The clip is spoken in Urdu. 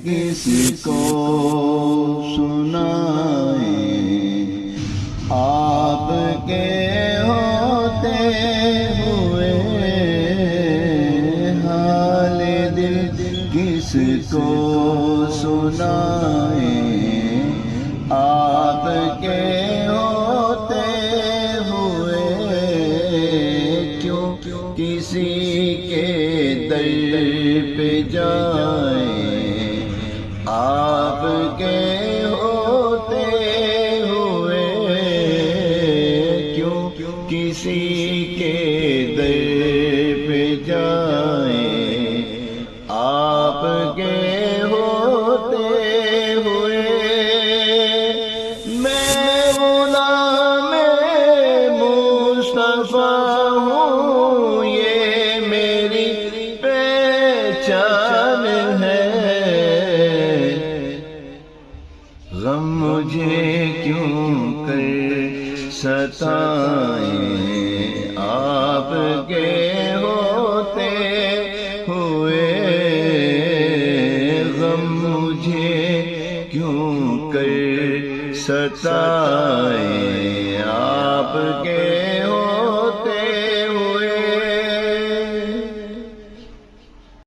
کس کو سنائیں آپ کے ہوتے ہوئے حال دل کس کو سنائیں آپ کے ہوتے ہوئے کیوں کسی کے در پہ جائیں آپ کے ہوتے ہوئے کیوں کسی کے در پہ جائیں آپ کے ہوتے ہوئے میں غلام مصطفیٰ ہوں یہ میری پہچان ہے غم مجھے کیوں کر ستائیں آپ کے ہوتے ہوئے غم مجھے کیوں کر ستائیں